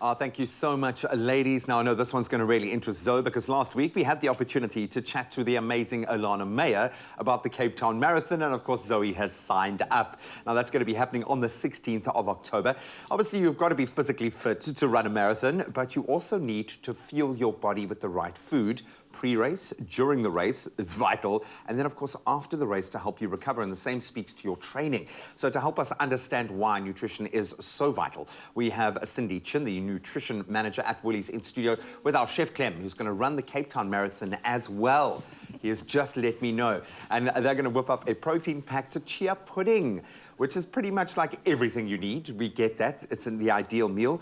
Oh, thank you so much, ladies. Now, I know this one's going to really interest Zoe because last week we had the opportunity to chat to the amazing Alana Meyer about the Cape Town Marathon, and of course, Zoe has signed up. Now, that's going to be happening on the 16th of October. Obviously, you've got to be physically fit to run a marathon, but you also need to fuel your body with the right food. Pre-race, during the race is vital, and then, of course, after the race to help you recover, and the same speaks to your training. So to help us understand why nutrition is so vital, we have Cindy Chin, the nutrition manager at Woolies, in studio with our chef Clem, who's going to run the Cape Town Marathon as well. He has just let me know. And they're going to whip up a protein-packed chia pudding, which is pretty much like everything you need. We get that. It's in the ideal meal.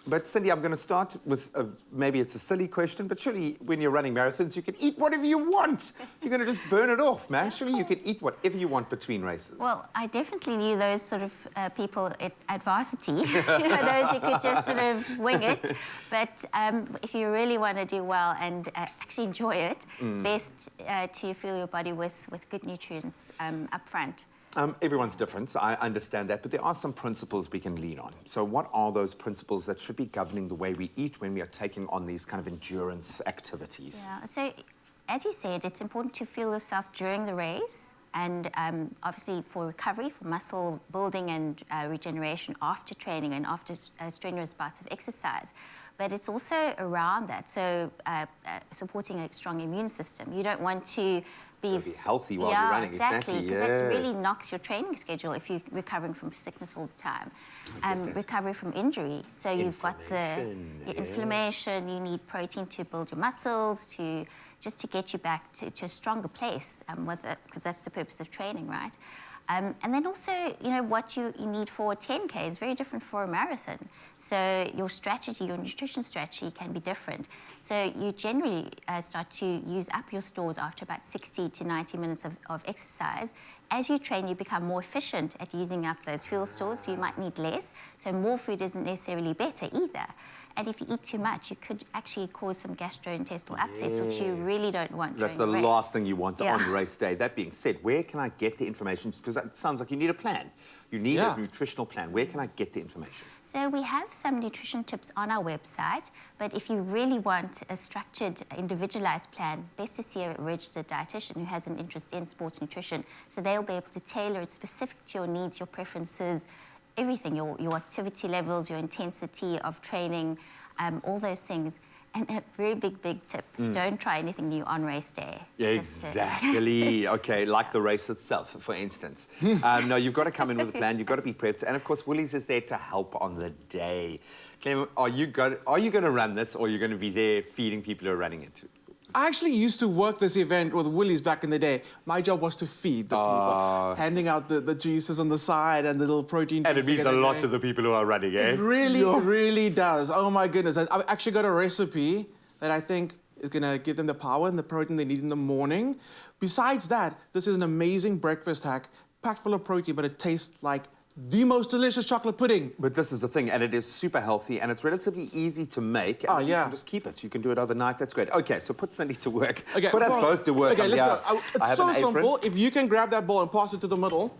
But Cindy, I'm going to start with, maybe it's a silly question, but surely when you're running marathons, you can eat whatever you want. You're going to just burn it off, man. Surely you can eat whatever you want between races. Well, I definitely knew those sort of people at varsity, you know, those who could just sort of wing it. But if you really want to do well and actually enjoy it, best to fuel your body with good nutrients up front. Everyone's different, I understand that, but there are some principles we can lean on. So what are those principles that should be governing the way we eat when we are taking on these kind of endurance activities? Yeah, so as you said, it's important to fuel yourself during the race and obviously for recovery, for muscle building and regeneration after training and after strenuous bouts of exercise. But it's also around that, so supporting a strong immune system. You don't want to be healthy while you're running. Exactly, because it really knocks your training schedule if you're recovering from sickness all the time. Recovery from injury, so you've got the inflammation, you need protein to build your muscles, just to get you back to a stronger place, because that's the purpose of training, right? And then also, you know, what you need for a 10K is very different for a marathon. So your strategy, your nutrition strategy can be different. So you generally start to use up your stores after about 60 to 90 minutes of exercise. As you train, you become more efficient at using up those fuel stores, so you might need less. So more food isn't necessarily better either. And if you eat too much, you could actually cause some gastrointestinal upsets, which you really don't want. That's the last thing you want on race day. That being said, where can I get the information? Because that sounds like you need a plan. You need a nutritional plan. Where can I get the information? So we have some nutrition tips on our website, but if you really want a structured, individualized plan, best to see a registered dietitian who has an interest in sports nutrition. So they'll be able to tailor it specific to your needs, your preferences, everything, your activity levels, your intensity of training, all those things. And a very big tip, don't try anything new on race day. Yeah, exactly. Okay, like the race itself, for instance. No, you've got to come in with a plan, you've got to be prepped, and of course, Woolies is there to help on the day. Clem, are you going to run this, or are you going to be there feeding people who are running it? I actually used to work this event with Woolies back in the day. My job was to feed the people, handing out the juices on the side and the little protein. And it means a lot to the people who are running, eh? It really does. Oh, my goodness. I've actually got a recipe that I think is going to give them the power and the protein they need in the morning. Besides that, this is an amazing breakfast hack, packed full of protein, but it tastes like the most delicious chocolate pudding. But this is the thing, and it is super healthy, and it's relatively easy to make. And you can just keep it. You can do it overnight. That's great. Okay, so put Cindy to work. Okay, put us both to work. Okay, let's go. It's so simple. If you can grab that bowl and pass it to the middle.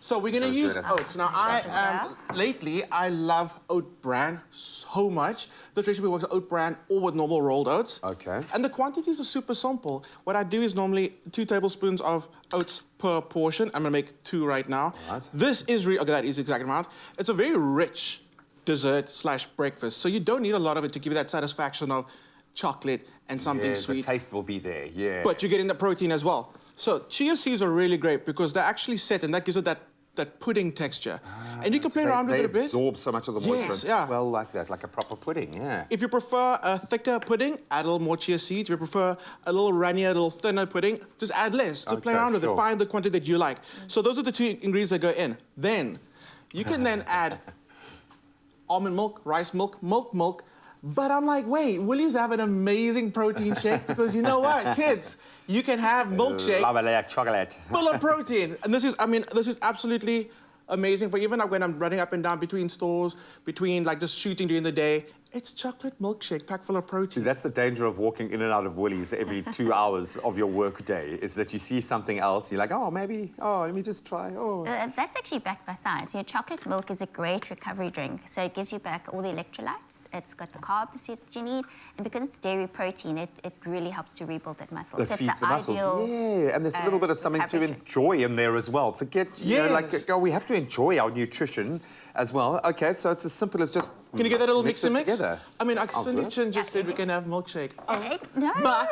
So we're going to use oats. Now, lately, I love oat bran so much. This recipe works with oat bran or with normal rolled oats. Okay. And the quantities are super simple. What I do is normally 2 tablespoons of oats per portion. I'm going to make 2 right now. Right. This is, okay, that is the exact amount. It's a very rich dessert / breakfast. So you don't need a lot of it to give you that satisfaction of chocolate and something sweet. The taste will be there, But you're getting the protein as well. So chia seeds are really great because they're actually set, and that gives it that pudding texture. And you can play around with it a bit. They absorb so much of the moisture and swell like that, like a proper pudding, If you prefer a thicker pudding, add a little more chia seeds. If you prefer a little runnier, a little thinner pudding, just add less. Just play around with it. Find the quantity that you like. So those are the 2 ingredients that go in. Then, you can then add almond milk, rice milk, milk. But I'm like, wait, Woolies have an amazing protein shake because you know what, kids, you can have milkshake chocolate full of protein. And this is absolutely amazing for even when I'm running up and down between stores, between like just shooting during the day. It's chocolate milkshake packed full of protein. See, that's the danger of walking in and out of Woolies every 2 hours of your work day, is that you see something else, you're like, oh, maybe, oh, let me just try, oh. That's actually backed by science. You know, chocolate milk is a great recovery drink. So it gives you back all the electrolytes. It's got the carbs that you need. And because it's dairy protein, it really helps to rebuild that muscle. It so feeds it's the the muscles. ideal, Yeah, and there's a little bit of something to recovery drink. enjoy in there as well. Forget, you know, like, oh, we have to enjoy our nutrition as well. Okay, so it's as simple as just Can you get that little mix and mix? together. I mean, I'll do Cindy it. Chin just said we can have milkshake. No. But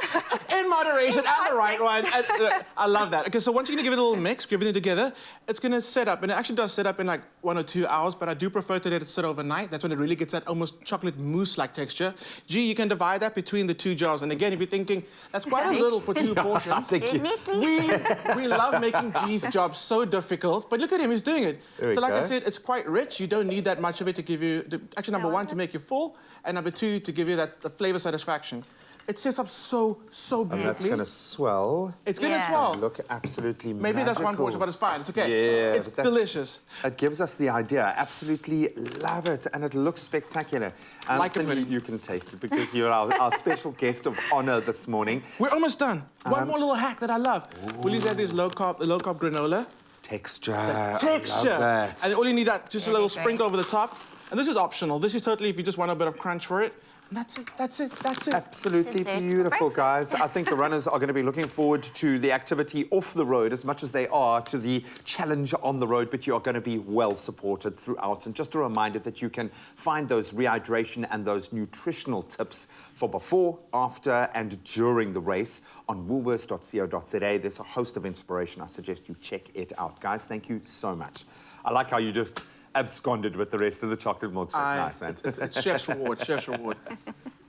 in moderation In and the right one. context. And, I love that. Okay, so once you're going to give it a little mix, give it together, it's going to set up. And it actually does set up in like 1 or 2 hours, but I do prefer to let it sit overnight. That's when it really gets that almost chocolate mousse-like texture. Gee, you can divide that between the 2 jars. And again, if you're thinking, that's quite a little for 2 portions. I think Do it neatly. We love making G's job so difficult, but look at him, he's doing it. There we So like I go. said, it's quite rich. You don't need that much of it to give you, actually number 1, to make you full, and number 2, to give you that the flavor satisfaction. It sets up so beautifully. And that's going to swell. It's going to Yeah. swell. Look absolutely Maybe that's 1 magical. portion, but it's fine. It's okay. Yeah, It's but that's- delicious. It gives us the idea. Absolutely love it, and it looks spectacular. And Like a Cindy, pudding. you can taste it because you're our special guest of honor this morning. We're almost done. One more little hack that I love. Willie's had this low carb granola. Texture. Texture. I love that. And all you need that, just a Yeah, little they're sprinkle over the top. And this is optional. This is totally if you just want a bit of crunch for it. And that's it, that's it, that's it. Absolutely Dessert for beautiful, breakfast. guys. I think the runners are going to be looking forward to the activity off the road as much as they are to the challenge on the road, but you are going to be well supported throughout. And just a reminder that you can find those rehydration and those nutritional tips for before, after, and during the race on woolworths.co.za. There's a host of inspiration. I suggest you check it out. Guys, thank you so much. I like how you just absconded with the rest of the chocolate milkshake. Nice, man. It's chef's reward, chef's reward.